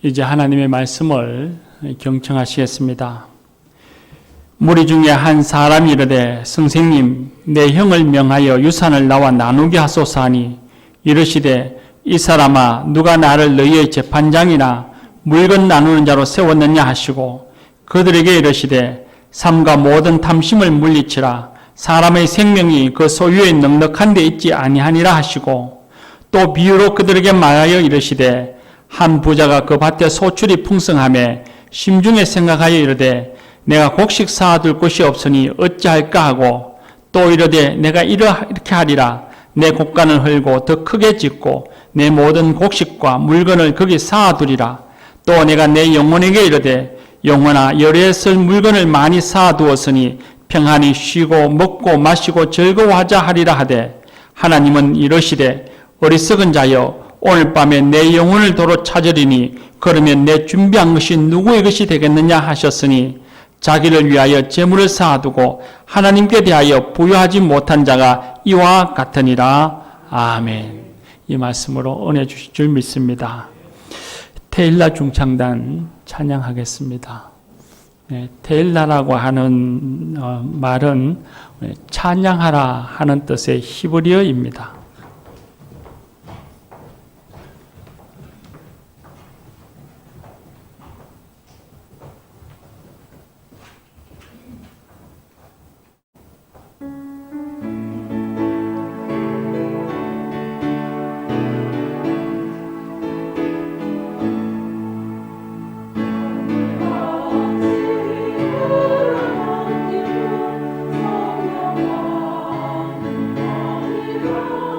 이제 하나님의 말씀을 경청하시겠습니다. 무리 중에 한 사람이 이르되 선생님 내 형을 명하여 유산을 나와 나누게 하소서 하니 이르시되 이 사람아 누가 나를 너희의 재판장이나 물건 나누는 자로 세웠느냐 하시고 그들에게 이르시되 삶과 모든 탐심을 물리치라 사람의 생명이 그 소유에 넉넉한 데 있지 아니하니라 하시고 또 비유로 그들에게 말하여 이르시되 한 부자가 그 밭에 소출이 풍성하매 심중에 생각하여 이르되 내가 곡식 쌓아둘 곳이 없으니 어찌할까 하고 또 이르되 내가 이렇게 하리라 내 곡간을 헐고 더 크게 짓고 내 모든 곡식과 물건을 거기 쌓아두리라 또 내가 내 영혼에게 이르되 영혼아 열에 쓸 물건을 많이 쌓아두었으니 평안히 쉬고 먹고 마시고 즐거워하자 하리라 하되 하나님은 이러시되 어리석은 자여 오늘 밤에 내 영혼을 도로 찾으리니 그러면 내 준비한 것이 누구의 것이 되겠느냐 하셨으니 자기를 위하여 재물을 쌓아두고 하나님께 대하여 부여하지 못한 자가 이와 같으니라. 아멘. 이 말씀으로 은혜 주실 줄 믿습니다. 테일라 중창단 찬양하겠습니다. 테일라라고 하는 말은 찬양하라 하는 뜻의 히브리어입니다. 성령아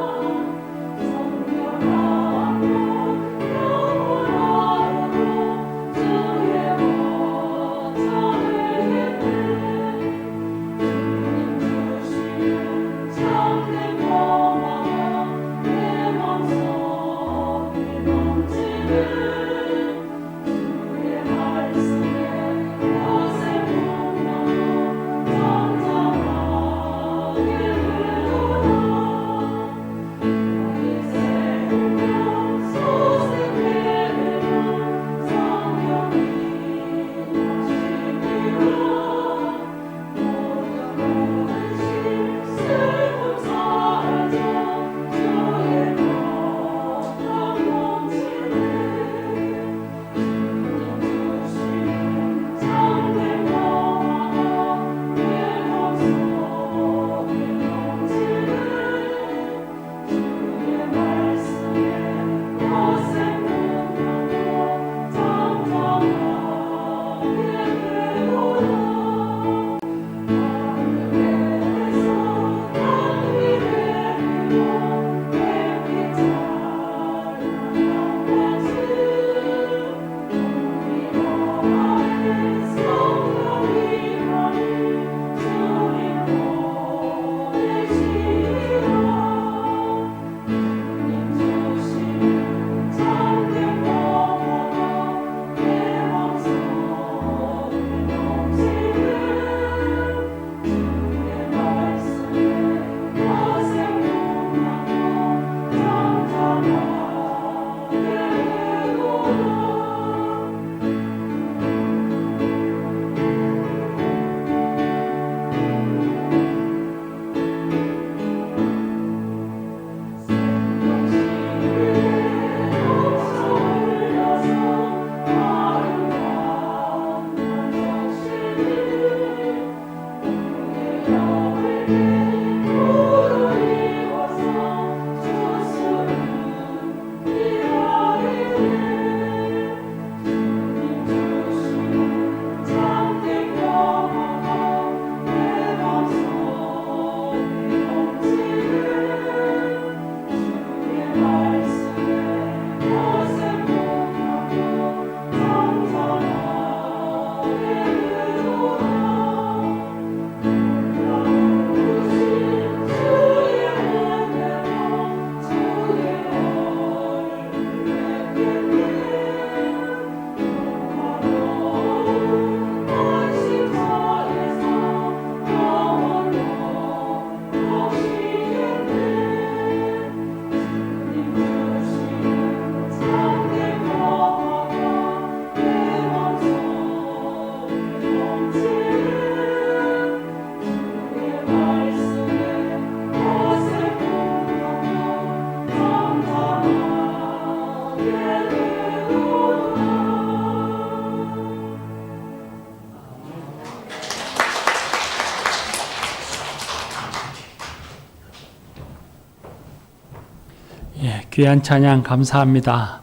귀한 찬양 감사합니다.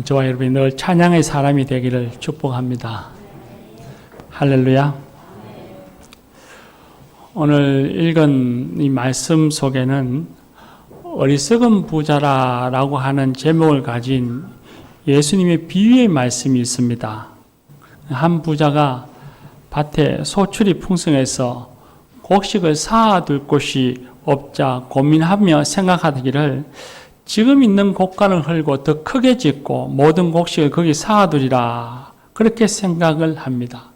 저와 여러분이 늘 찬양의 사람이 되기를 축복합니다. 할렐루야. 오늘 읽은 이 말씀 속에는 어리석은 부자라고 하는 제목을 가진 예수님의 비유의 말씀이 있습니다. 한 부자가 밭에 소출이 풍성해서 곡식을 쌓아둘 곳이 없자 고민하며 생각하기를 지금 있는 곡간을 헐고 더 크게 짓고 모든 곡식을 거기 쌓아두리라, 그렇게 생각을 합니다.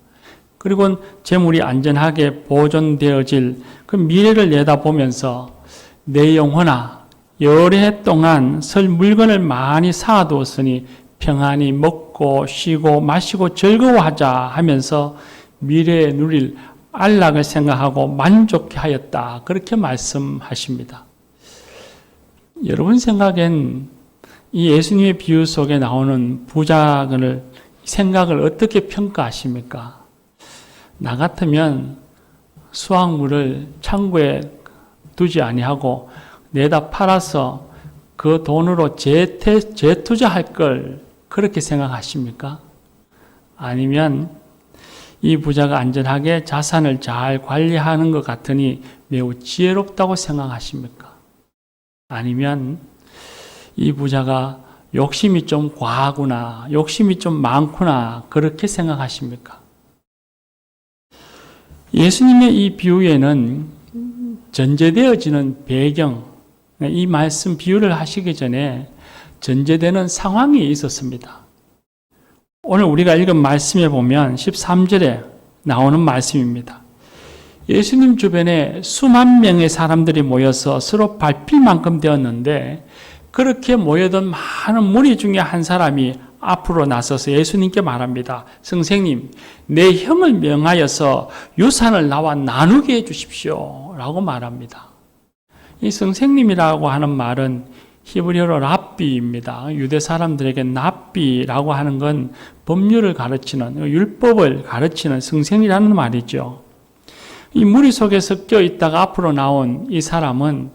그리고 재물이 안전하게 보존되어질 그 미래를 내다보면서 내 영혼아, 여러 해 동안 쓸 물건을 많이 쌓아두었으니 평안히 먹고 쉬고 마시고 즐거워하자 하면서 미래에 누릴 안락을 생각하고 만족해 하였다, 그렇게 말씀하십니다. 여러분 생각엔 이 예수님의 비유 속에 나오는 부자를 생각을 어떻게 평가하십니까? 나 같으면 수확물을 창고에 두지 아니하고 내다 팔아서 그 돈으로 재투자할 걸 그렇게 생각하십니까? 아니면 이 부자가 안전하게 자산을 잘 관리하는 것 같으니 매우 지혜롭다고 생각하십니까? 아니면 이 부자가 욕심이 좀 과하구나, 욕심이 좀 많구나, 그렇게 생각하십니까? 예수님의 이 비유에는 전제되어지는 배경, 이 말씀 비유를 하시기 전에 전제되는 상황이 있었습니다. 오늘 우리가 읽은 말씀에 보면 13절에 나오는 말씀입니다. 예수님 주변에 수만 명의 사람들이 모여서 서로 밟힐 만큼 되었는데, 그렇게 모여든 많은 무리 중에 한 사람이 앞으로 나서서 예수님께 말합니다. 선생님, 내 형을 명하여서 유산을 나와 나누게 해 주십시오 라고 말합니다. 이 선생님이라고 하는 말은 히브리어로 랍비입니다. 유대 사람들에게 랍비라고 하는 건 법률을 가르치는, 율법을 가르치는 선생이라는 말이죠. 이 무리 속에 섞여 있다가 앞으로 나온 이 사람은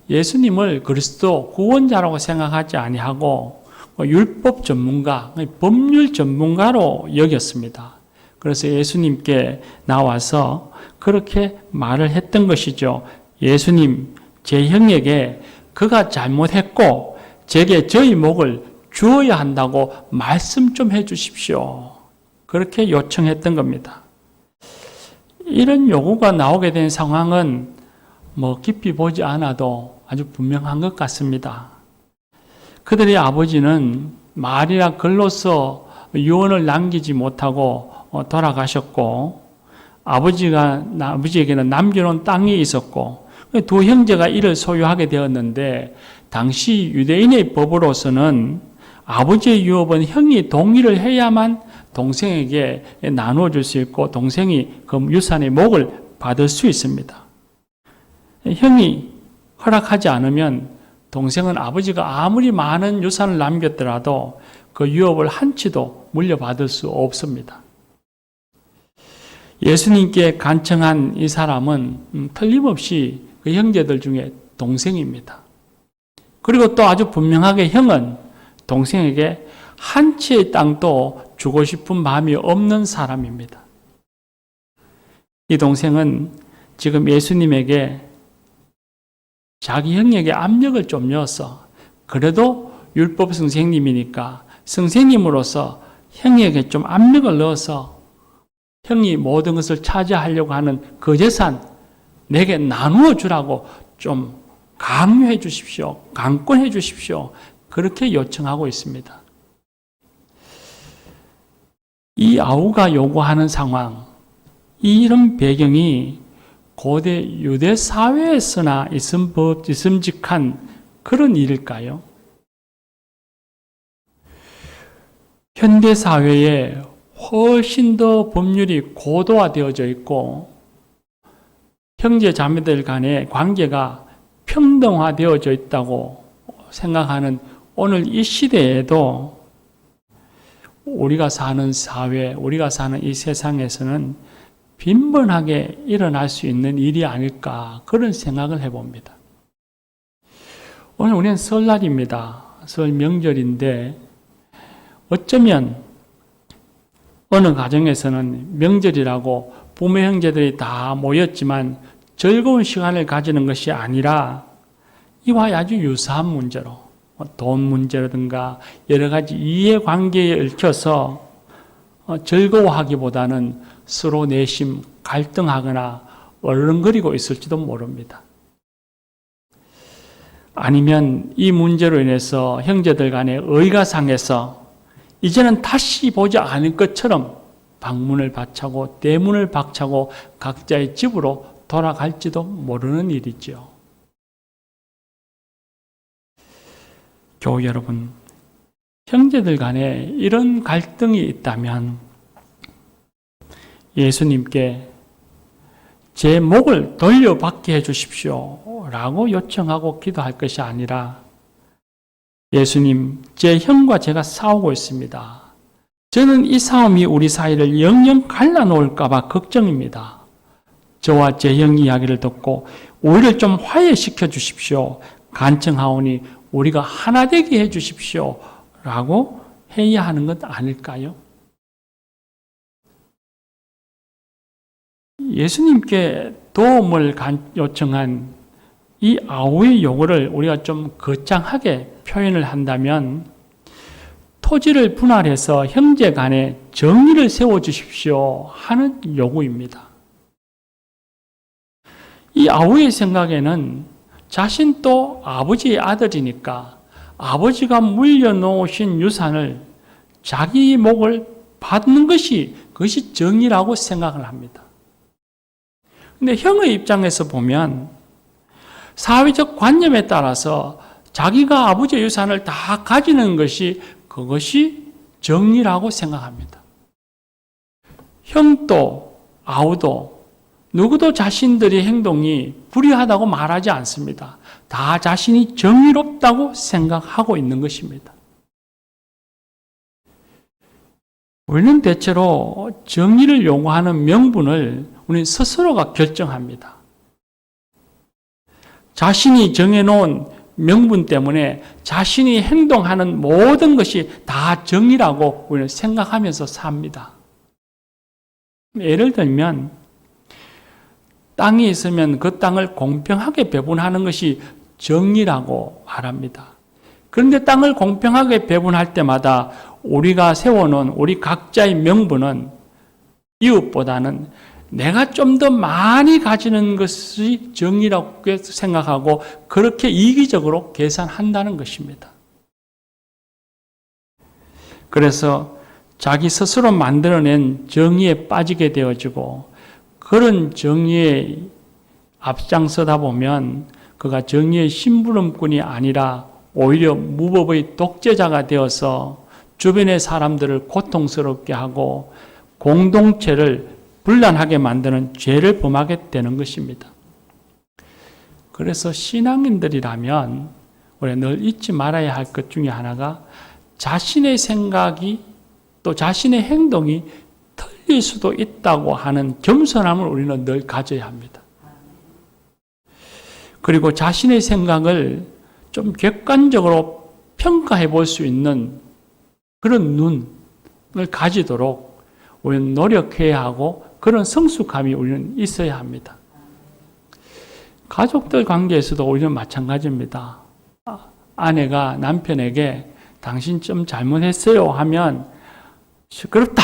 예수님을 그리스도 구원자라고 생각하지 아니하고 율법 전문가, 법률 전문가로 여겼습니다. 그래서 예수님께 나와서 그렇게 말을 했던 것이죠. 예수님, 제 형에게 그가 잘못했고 제게 저희 목을 주어야 한다고 말씀 좀 해 주십시오, 그렇게 요청했던 겁니다. 이런 요구가 나오게 된 상황은 깊이 보지 않아도 아주 분명한 것 같습니다. 그들의 아버지는 말이나 글로써 유언을 남기지 못하고 돌아가셨고, 아버지에게는 남겨놓은 땅이 있었고, 두 형제가 이를 소유하게 되었는데, 당시 유대인의 법으로서는 아버지의 유업은 형이 동의를 해야만 동생에게 나누어 줄 수 있고 동생이 그 유산의 목을 받을 수 있습니다. 형이 허락하지 않으면 동생은 아버지가 아무리 많은 유산을 남겼더라도 그 유업을 한 치도 물려받을 수 없습니다. 예수님께 간청한 이 사람은 틀림없이 그 형제들 중에 동생입니다. 그리고 또 아주 분명하게 형은 동생에게 한 치의 땅도 주고 싶은 마음이 없는 사람입니다. 이 동생은 지금 예수님에게 자기 형에게 압력을 좀 넣어서, 그래도 율법 선생님이니까 선생님으로서 형에게 좀 압력을 넣어서 형이 모든 것을 차지하려고 하는 그 재산 내게 나누어 주라고 좀 강요해 주십시오, 강권해 주십시오, 그렇게 요청하고 있습니다. 이 아우가 요구하는 상황, 이런 배경이 고대 유대 사회에서나 있음직한 그런 일일까요? 현대 사회에 훨씬 더 법률이 고도화되어져 있고 형제 자매들 간의 관계가 평등화되어져 있다고 생각하는 오늘 이 시대에도 우리가 사는 사회, 우리가 사는 이 세상에서는 빈번하게 일어날 수 있는 일이 아닐까, 그런 생각을 해봅니다. 오늘 우리는 설날입니다. 설 명절인데 어쩌면 어느 가정에서는 명절이라고 부모 형제들이 다 모였지만 즐거운 시간을 가지는 것이 아니라 이와 아주 유사한 문제로 돈 문제라든가 여러 가지 이해관계에 얽혀서 즐거워하기보다는 서로 내심 갈등하거나 얼렁거리고 있을지도 모릅니다. 아니면 이 문제로 인해서 형제들 간에 의가 상해서 이제는 다시 보지 않을 것처럼 방문을 박차고 대문을 박차고 각자의 집으로 돌아갈지도 모르는 일이죠. 교우 여러분, 형제들 간에 이런 갈등이 있다면 예수님께 제 목을 돌려받게 해주십시오 라고 요청하고 기도할 것이 아니라 예수님, 제 형과 제가 싸우고 있습니다. 저는 이 싸움이 우리 사이를 영영 갈라놓을까 봐 걱정입니다. 저와 제 형 이야기를 듣고 우리를 좀 화해시켜 주십시오. 간청하오니 우리가 하나 되게 해 주십시오 라고 해야 하는 것 아닐까요? 예수님께 도움을 요청한 이 아우의 요구를 우리가 좀 거창하게 표현을 한다면 토지를 분할해서 형제 간에 정의를 세워주십시오 하는 요구입니다. 이 아우의 생각에는 자신도 아버지의 아들이니까 아버지가 물려놓으신 유산을 자기 목을 받는 그것이 정의라고 생각을 합니다. 근데 형의 입장에서 보면 사회적 관념에 따라서 자기가 아버지의 유산을 다 가지는 그것이 정의라고 생각합니다. 형도 아우도 누구도 자신들의 행동이 불의하다고 말하지 않습니다. 다 자신이 정의롭다고 생각하고 있는 것입니다. 우리는 대체로 정의를 요구하는 명분을 우리 스스로가 결정합니다. 자신이 정해놓은 명분 때문에 자신이 행동하는 모든 것이 다 정의라고 우리는 생각하면서 삽니다. 예를 들면 땅이 있으면 그 땅을 공평하게 배분하는 것이 정의라고 말합니다. 그런데 땅을 공평하게 배분할 때마다 우리가 세워놓은 우리 각자의 명분은 이웃보다는 내가 좀 더 많이 가지는 것이 정의라고 생각하고 그렇게 이기적으로 계산한다는 것입니다. 그래서 자기 스스로 만들어낸 정의에 빠지게 되어지고 그런 정의에 앞장서다 보면 그가 정의의 심부름꾼이 아니라 오히려 무법의 독재자가 되어서 주변의 사람들을 고통스럽게 하고 공동체를 분란하게 만드는 죄를 범하게 되는 것입니다. 그래서 신앙인들이라면 우리가 늘 잊지 말아야 할 것 중에 하나가 자신의 생각이 또 자신의 행동이 틀릴 수도 있다고 하는 겸손함을 우리는 늘 가져야 합니다. 그리고 자신의 생각을 좀 객관적으로 평가해 볼 수 있는 그런 눈을 가지도록 우리는 노력해야 하고 그런 성숙함이 우리는 있어야 합니다. 가족들 관계에서도 우리는 마찬가지입니다. 아내가 남편에게 당신 좀 잘못했어요 하면 시끄럽다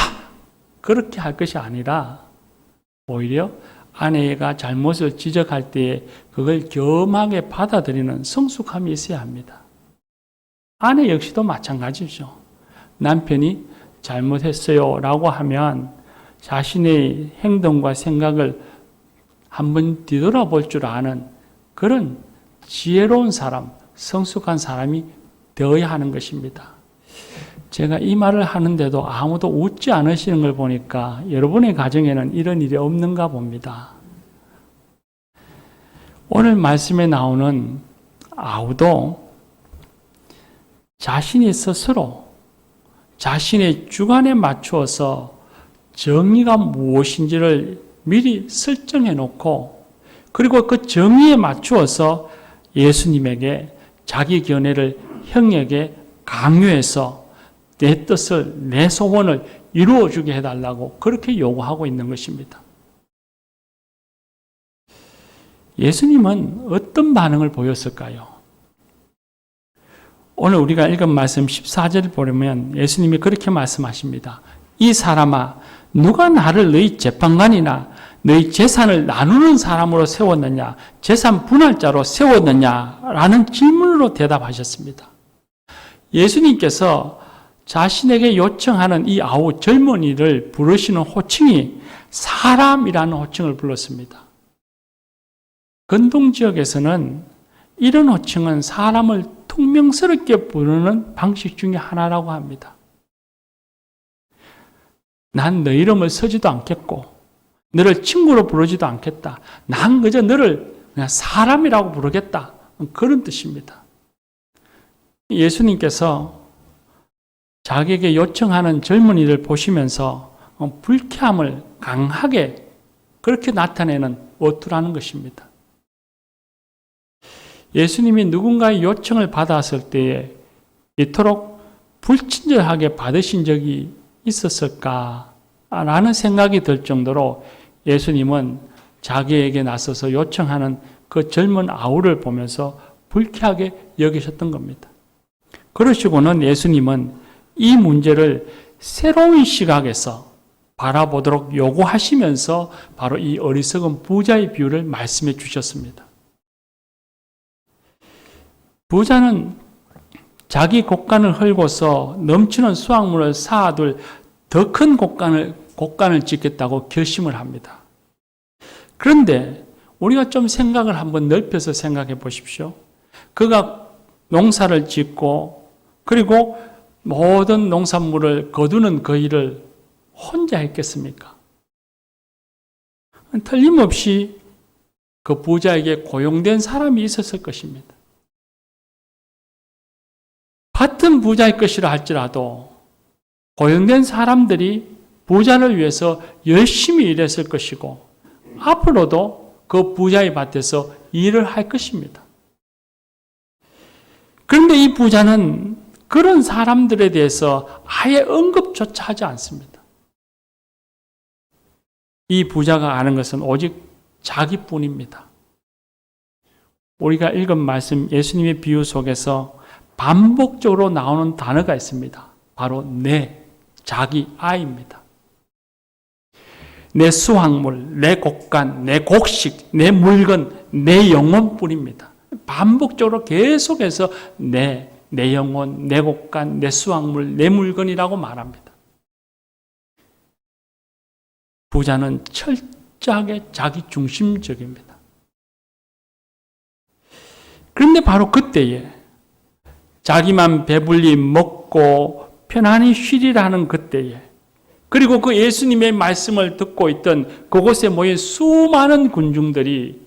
그렇게 할 것이 아니라 오히려 아내가 잘못을 지적할 때에 그걸 겸하게 받아들이는 성숙함이 있어야 합니다. 아내 역시도 마찬가지죠. 남편이 잘못했어요 라고 하면 자신의 행동과 생각을 한번 뒤돌아볼 줄 아는 그런 지혜로운 사람, 성숙한 사람이 되어야 하는 것입니다. 제가 이 말을 하는데도 아무도 웃지 않으시는 걸 보니까 여러분의 가정에는 이런 일이 없는가 봅니다. 오늘 말씀에 나오는 아우도 자신이 스스로 자신의 주관에 맞추어서 정의가 무엇인지를 미리 설정해 놓고 그리고 그 정의에 맞추어서 예수님에게 자기 견해를 형에게 강요해서 내 뜻을, 내 소원을 이루어주게 해달라고 그렇게 요구하고 있는 것입니다. 예수님은 어떤 반응을 보였을까요? 오늘 우리가 읽은 말씀 14절을 보려면 예수님이 그렇게 말씀하십니다. 이 사람아, 누가 나를 너희 재판관이나 너희 재산을 나누는 사람으로 세웠느냐, 재산 분할자로 세웠느냐 라는 질문으로 대답하셨습니다. 예수님께서 자신에게 요청하는 이 아홉 젊은이를 부르시는 호칭이 사람이라는 호칭을 불렀습니다. 근동 지역에서는 이런 호칭은 사람을 퉁명스럽게 부르는 방식 중에 하나라고 합니다. 난 너 이름을 쓰지도 않겠고 너를 친구로 부르지도 않겠다. 난 그저 너를 그냥 사람이라고 부르겠다. 그런 뜻입니다. 예수님께서 자기에게 요청하는 젊은이를 보시면서 불쾌함을 강하게 그렇게 나타내는 어투라는 것입니다. 예수님이 누군가의 요청을 받았을 때에 이토록 불친절하게 받으신 적이 있었을까라는 생각이 들 정도로 예수님은 자기에게 나서서 요청하는 그 젊은 아우를 보면서 불쾌하게 여기셨던 겁니다. 그러시고는 예수님은 이 문제를 새로운 시각에서 바라보도록 요구하시면서 바로 이 어리석은 부자의 비유를 말씀해 주셨습니다. 부자는 자기 곡간을 헐고서 넘치는 수확물을 쌓아둘 더 큰 곡간을 짓겠다고 결심을 합니다. 그런데 우리가 좀 생각을 한번 넓혀서 생각해 보십시오. 그가 농사를 짓고 그리고 모든 농산물을 거두는 그 일을 혼자 했겠습니까? 틀림없이 그 부자에게 고용된 사람이 있었을 것입니다. 같은 부자의 것이라 할지라도 고용된 사람들이 부자를 위해서 열심히 일했을 것이고 앞으로도 그 부자의 밭에서 일을 할 것입니다. 그런데 이 부자는 그런 사람들에 대해서 아예 언급조차 하지 않습니다. 이 부자가 아는 것은 오직 자기뿐입니다. 우리가 읽은 말씀 예수님의 비유 속에서 반복적으로 나오는 단어가 있습니다. 바로 자기 아이입니다. 내 수확물, 내 곡간, 내 곡식, 내 물건, 내 영혼뿐입니다. 반복적으로 계속해서 내 영혼, 내 곡간, 내 수확물, 내 물건이라고 말합니다. 부자는 철저하게 자기 중심적입니다. 그런데 바로 그때에 자기만 배불리 먹고 편안히 쉬리라는 그때에 그리고 그 예수님의 말씀을 듣고 있던 그곳에 모인 수많은 군중들이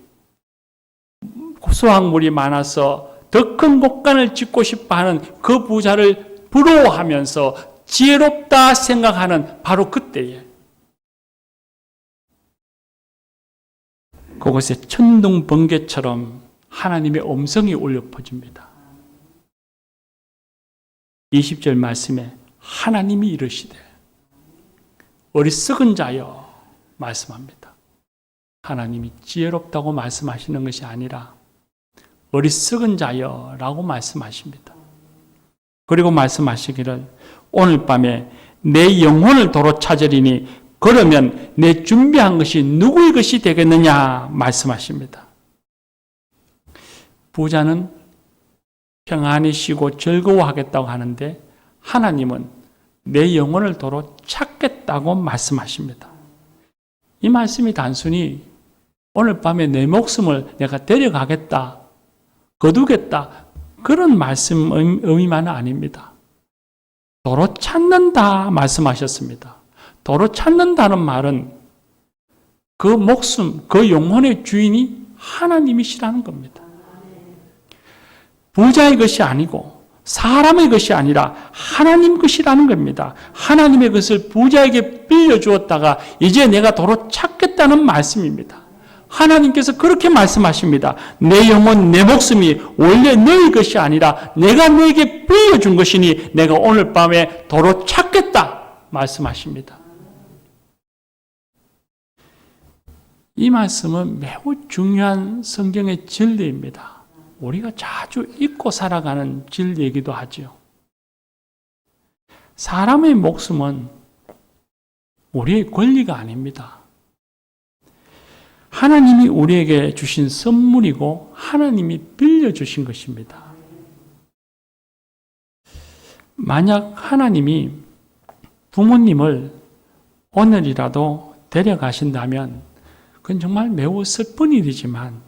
수확물이 많아서 더 큰 곡간을 짓고 싶어하는 그 부자를 부러워하면서 지혜롭다 생각하는 바로 그때에 그곳에 천둥 번개처럼 하나님의 음성이 울려 퍼집니다. 20절 말씀에 하나님이 이르시되 어리석은 자여 말씀합니다. 하나님이 지혜롭다고 말씀하시는 것이 아니라 어리석은 자여라고 말씀하십니다. 그리고 말씀하시기를 오늘 밤에 내 영혼을 도로 찾으리니 그러면 내 준비한 것이 누구의 것이 되겠느냐 말씀하십니다. 부자는 평안히 쉬고 즐거워하겠다고 하는데 하나님은 내 영혼을 도로 찾겠다고 말씀하십니다. 이 말씀이 단순히 오늘 밤에 내 목숨을 내가 데려가겠다, 거두겠다 그런 말씀 의미만은 아닙니다. 도로 찾는다 말씀하셨습니다. 도로 찾는다는 말은 그 목숨, 그 영혼의 주인이 하나님이시라는 겁니다. 부자의 것이 아니고 사람의 것이 아니라 하나님 것이라는 겁니다. 하나님의 것을 부자에게 빌려주었다가 이제 내가 도로 찾겠다는 말씀입니다. 하나님께서 그렇게 말씀하십니다. 내 영혼, 내 목숨이 원래 너희 것이 아니라 내가 너에게 빌려준 것이니 내가 오늘 밤에 도로 찾겠다 말씀하십니다. 이 말씀은 매우 중요한 성경의 진리입니다. 우리가 자주 잊고 살아가는 진리이기도 하죠. 사람의 목숨은 우리의 권리가 아닙니다. 하나님이 우리에게 주신 선물이고 하나님이 빌려주신 것입니다. 만약 하나님이 부모님을 오늘이라도 데려가신다면 그건 정말 매우 슬픈 일이지만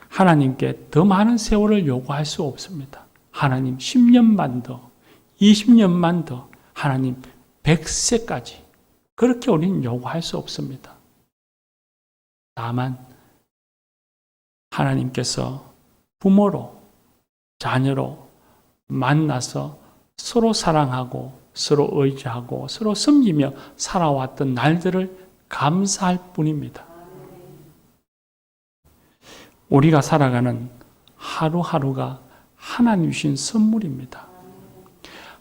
하나님께 더 많은 세월을 요구할 수 없습니다. 하나님 10년만 더, 20년만 더, 하나님 100세까지 그렇게 우리는 요구할 수 없습니다. 다만 하나님께서 부모로, 자녀로 만나서 서로 사랑하고 서로 의지하고 서로 섬기며 살아왔던 날들을 감사할 뿐입니다. 우리가 살아가는 하루하루가 하나님 주신 선물입니다.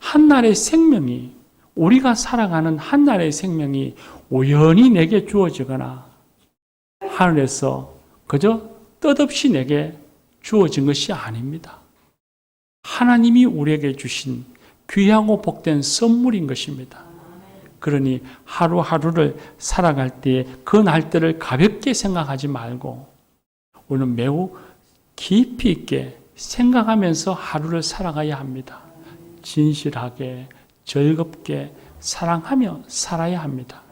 한날의 생명이, 우리가 살아가는 한날의 생명이 우연히 내게 주어지거나 하늘에서 그저 뜻없이 내게 주어진 것이 아닙니다. 하나님이 우리에게 주신 귀하고 복된 선물인 것입니다. 그러니 하루하루를 살아갈 때 그 날들을 가볍게 생각하지 말고 우리는 매우 깊이 있게 생각하면서 하루를 살아가야 합니다. 진실하게, 즐겁게 사랑하며 살아야 합니다.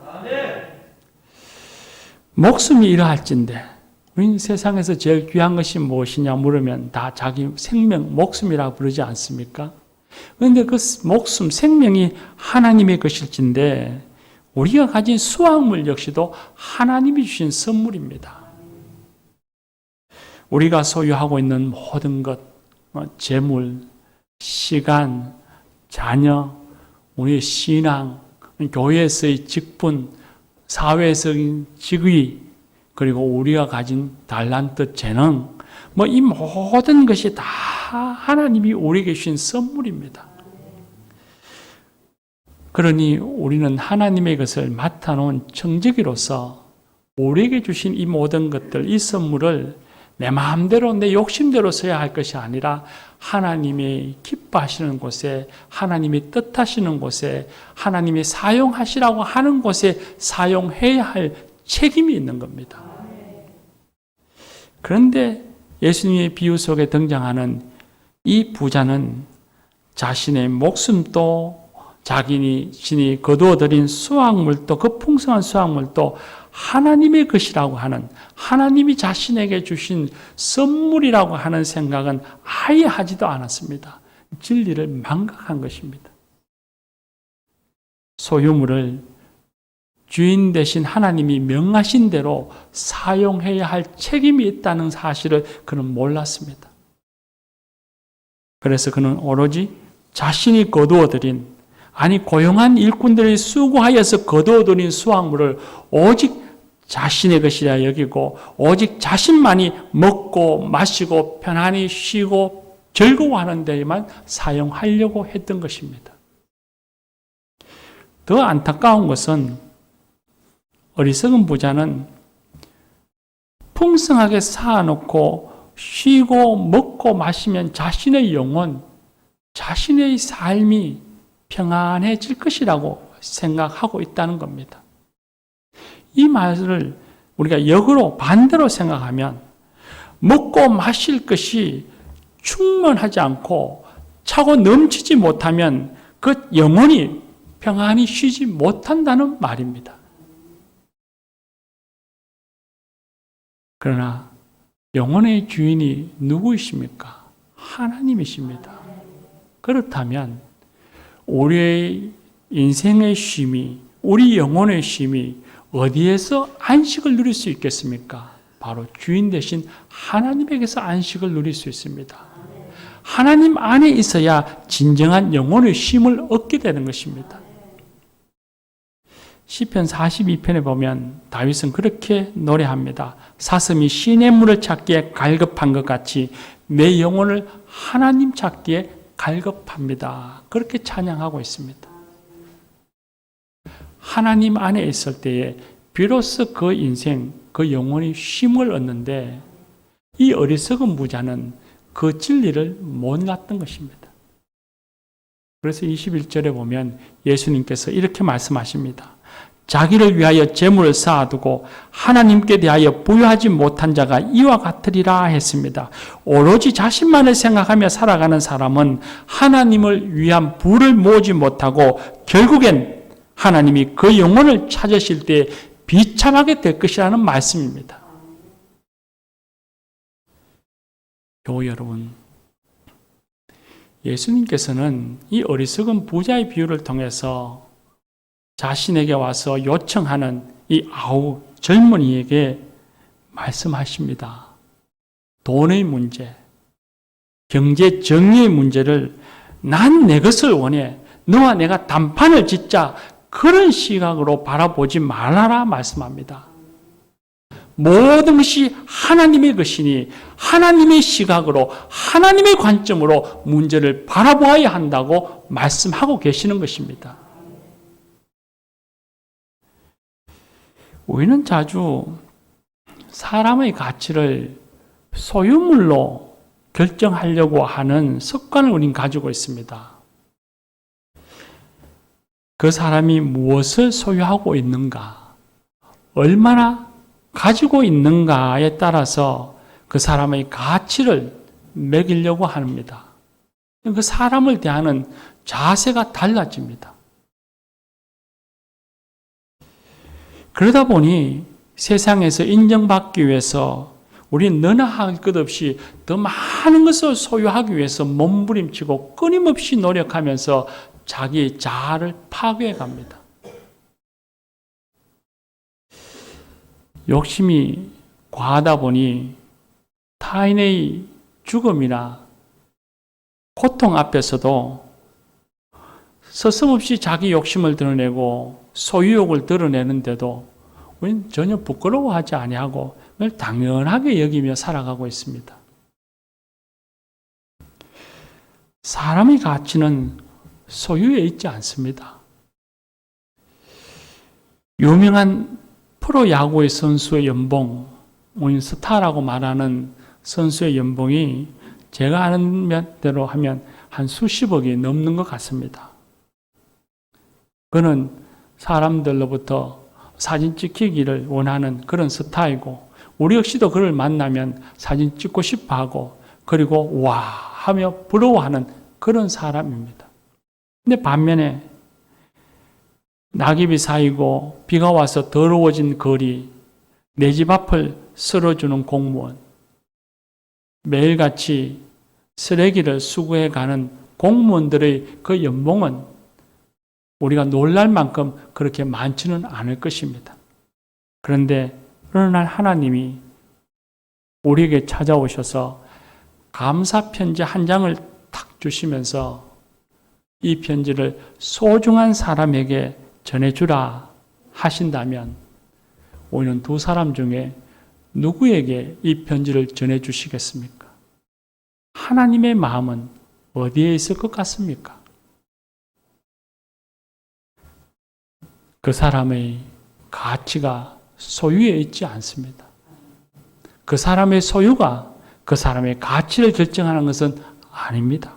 목숨이 이러할진데 우리는 세상에서 제일 귀한 것이 무엇이냐 물으면 다 자기 생명, 목숨이라고 부르지 않습니까? 그런데 그 목숨, 생명이 하나님의 것일진데 우리가 가진 수확물 역시도 하나님이 주신 선물입니다. 우리가 소유하고 있는 모든 것, 재물, 시간, 자녀, 우리의 신앙, 교회에서의 직분, 사회에서의 직위, 그리고 우리가 가진 달란트, 재능, 이 모든 것이 다 하나님이 우리에게 주신 선물입니다. 그러니 우리는 하나님의 것을 맡아놓은 청지기로서 우리에게 주신 이 모든 것들, 이 선물을 내 마음대로, 내 욕심대로 써야 할 것이 아니라 하나님이 기뻐하시는 곳에, 하나님이 뜻하시는 곳에, 하나님이 사용하시라고 하는 곳에 사용해야 할 책임이 있는 겁니다. 그런데 예수님의 비유 속에 등장하는 이 부자는 자신의 목숨도 자신이 거두어들인 수확물도, 그 풍성한 수확물도 하나님의 것이라고 하는, 하나님이 자신에게 주신 선물이라고 하는 생각은 아예 하지도 않았습니다. 진리를 망각한 것입니다. 소유물을 주인 대신 하나님이 명하신 대로 사용해야 할 책임이 있다는 사실을 그는 몰랐습니다. 그래서 그는 오로지 자신이 거두어들인, 고용한 일꾼들이 수고하여서 거두어들인 수확물을 오직 자신의 것이라 여기고 오직 자신만이 먹고 마시고 편안히 쉬고 즐거워하는 데에만 사용하려고 했던 것입니다. 더 안타까운 것은 어리석은 부자는 풍성하게 쌓아놓고 쉬고 먹고 마시면 자신의 영혼, 자신의 삶이 평안해질 것이라고 생각하고 있다는 겁니다. 이 말을 우리가 역으로 반대로 생각하면 먹고 마실 것이 충분하지 않고 차고 넘치지 못하면 그 영혼이 평안히 쉬지 못한다는 말입니다. 그러나 영혼의 주인이 누구이십니까? 하나님이십니다. 그렇다면 우리의 인생의 쉼이, 우리 영혼의 쉼이 어디에서 안식을 누릴 수 있겠습니까? 바로 주인 대신 하나님에게서 안식을 누릴 수 있습니다. 하나님 안에 있어야 진정한 영혼의 쉼을 얻게 되는 것입니다. 시편 42편에 보면 다윗은 그렇게 노래합니다. 사슴이 시냇물을 찾기에 갈급한 것 같이 내 영혼을 하나님 찾기에 갈급합니다. 그렇게 찬양하고 있습니다. 하나님 안에 있을 때에 비로소 그 인생, 그 영혼이 쉼을 얻는데 이 어리석은 부자는 그 진리를 몰랐던 것입니다. 그래서 21절에 보면 예수님께서 이렇게 말씀하십니다. 자기를 위하여 재물을 쌓아두고 하나님께 대하여 부유하지 못한 자가 이와 같으리라 했습니다. 오로지 자신만을 생각하며 살아가는 사람은 하나님을 위한 부를 모으지 못하고 결국엔 하나님이 그 영혼을 찾으실 때 비참하게 될 것이라는 말씀입니다. 교우 여러분, 예수님께서는 이 어리석은 부자의 비유를 통해서 자신에게 와서 요청하는 이 젊은이에게 말씀하십니다. 돈의 문제, 경제 정의의 문제를 난 내 것을 원해. 너와 내가 단판을 짓자. 그런 시각으로 바라보지 말아라 말씀합니다. 모든 것이 하나님의 것이니 하나님의 시각으로 하나님의 관점으로 문제를 바라보아야 한다고 말씀하고 계시는 것입니다. 우리는 자주 사람의 가치를 소유물로 결정하려고 하는 습관을 우리는 가지고 있습니다. 그 사람이 무엇을 소유하고 있는가, 얼마나 가지고 있는가에 따라서 그 사람의 가치를 매기려고 합니다. 그 사람을 대하는 자세가 달라집니다. 그러다 보니 세상에서 인정받기 위해서 우리는 너나 할 것 없이 더 많은 것을 소유하기 위해서 몸부림치고 끊임없이 노력하면서 자기의 자아를 파괴해 갑니다. 욕심이 과하다 보니 타인의 죽음이나 고통 앞에서도 서슴없이 자기 욕심을 드러내고 소유욕을 드러내는데도 우리는 전혀 부끄러워하지 아니하고 그걸 당연하게 여기며 살아가고 있습니다. 사람의 가치는 소유에 있지 않습니다. 유명한 프로야구의 선수의 연봉, 스타라고 말하는 선수의 연봉이 제가 아는 대로 하면 한 수십억이 넘는 것 같습니다. 그는 사람들로부터 사진 찍히기를 원하는 그런 스타이고 우리 역시도 그를 만나면 사진 찍고 싶어 하고 그리고 와 하며 부러워하는 그런 사람입니다. 근데 반면에 낙엽이 쌓이고 비가 와서 더러워진 거리, 내 집 앞을 쓸어주는 공무원, 매일같이 쓰레기를 수거해 가는 공무원들의 그 연봉은 우리가 놀랄 만큼 그렇게 많지는 않을 것입니다. 그런데 어느 날 하나님이 우리에게 찾아오셔서 감사 편지 한 장을 탁 주시면서 이 편지를 소중한 사람에게 전해주라 하신다면 우리는 두 사람 중에 누구에게 이 편지를 전해주시겠습니까? 하나님의 마음은 어디에 있을 것 같습니까? 그 사람의 가치가 소유에 있지 않습니다. 그 사람의 소유가 그 사람의 가치를 결정하는 것은 아닙니다.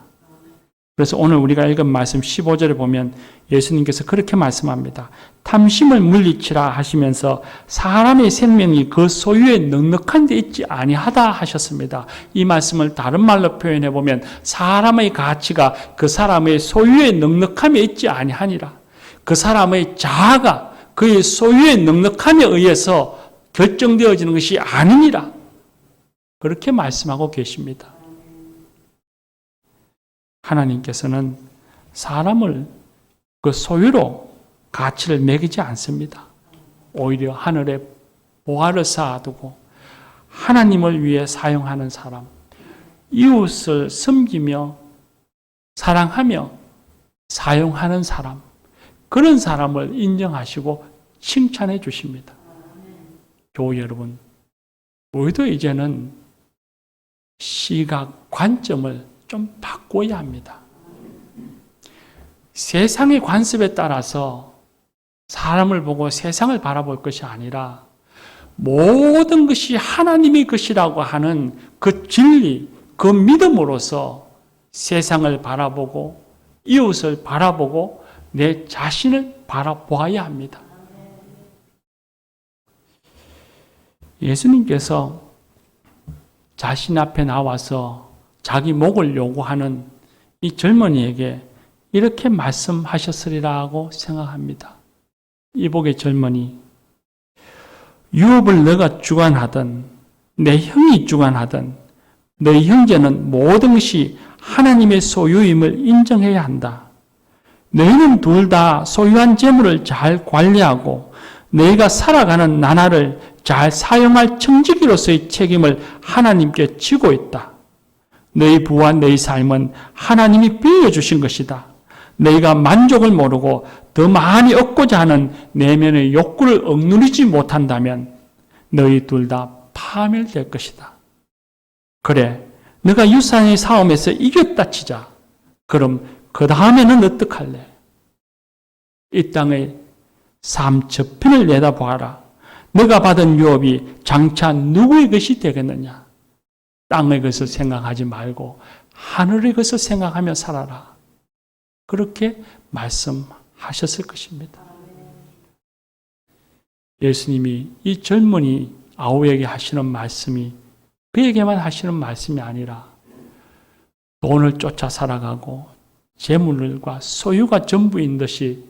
그래서 오늘 우리가 읽은 말씀 15절에 보면 예수님께서 그렇게 말씀합니다. 탐심을 물리치라 하시면서 사람의 생명이 그 소유에 넉넉한 데 있지 아니하다 하셨습니다. 이 말씀을 다른 말로 표현해 보면 사람의 가치가 그 사람의 소유에 넉넉함에 있지 아니하니라. 그 사람의 자아가 그의 소유의 넉넉함에 의해서 결정되어지는 것이 아니니라. 그렇게 말씀하고 계십니다. 하나님께서는 사람을 그 소유로 가치를 매기지 않습니다. 오히려 하늘에 보화를 쌓아두고 하나님을 위해 사용하는 사람, 이웃을 섬기며 사랑하며 사용하는 사람, 그런 사람을 인정하시고 칭찬해 주십니다. 교우 여러분, 우리도 이제는 시각 관점을 좀 바꿔야 합니다. 세상의 관습에 따라서 사람을 보고 세상을 바라볼 것이 아니라 모든 것이 하나님의 것이라고 하는 그 진리, 그 믿음으로서 세상을 바라보고 이웃을 바라보고 내 자신을 바라보아야 합니다. 예수님께서 자신 앞에 나와서 자기 목을 요구하는 이 젊은이에게 이렇게 말씀하셨으리라고 생각합니다. 이복의 젊은이, 유업을 너가 주관하든 내 형이 주관하든 너희 형제는 모든 것이 하나님의 소유임을 인정해야 한다. 너희는 둘 다 소유한 재물을 잘 관리하고 너희가 살아가는 나날을 잘 사용할 청지기로서의 책임을 하나님께 지고 있다. 너희 부와 너희 삶은 하나님이 빌려주신 것이다. 너희가 만족을 모르고 더 많이 얻고자 하는 내면의 욕구를 억누르지 못한다면 너희 둘 다 파멸될 것이다. 그래, 너가 유산의 싸움에서 이겼다 치자. 그럼 그 다음에는 어떡할래? 이 땅의 삶 저편을 내다보아라. 너가 받은 유업이 장차 누구의 것이 되겠느냐? 땅의 것을 생각하지 말고 하늘의 것을 생각하며 살아라. 그렇게 말씀하셨을 것입니다. 예수님이 이 젊은이 아우에게 하시는 말씀이 그에게만 하시는 말씀이 아니라 돈을 쫓아 살아가고 재물과 소유가 전부인 듯이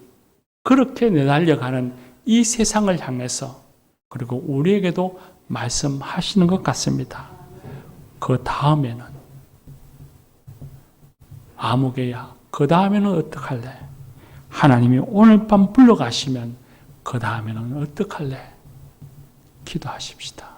그렇게 내달려가는 이 세상을 향해서 그리고 우리에게도 말씀하시는 것 같습니다. 그 다음에는 아무개야, 그 다음에는 어떡할래? 하나님이 오늘 밤 불러가시면 그 다음에는 어떡할래? 기도하십시다.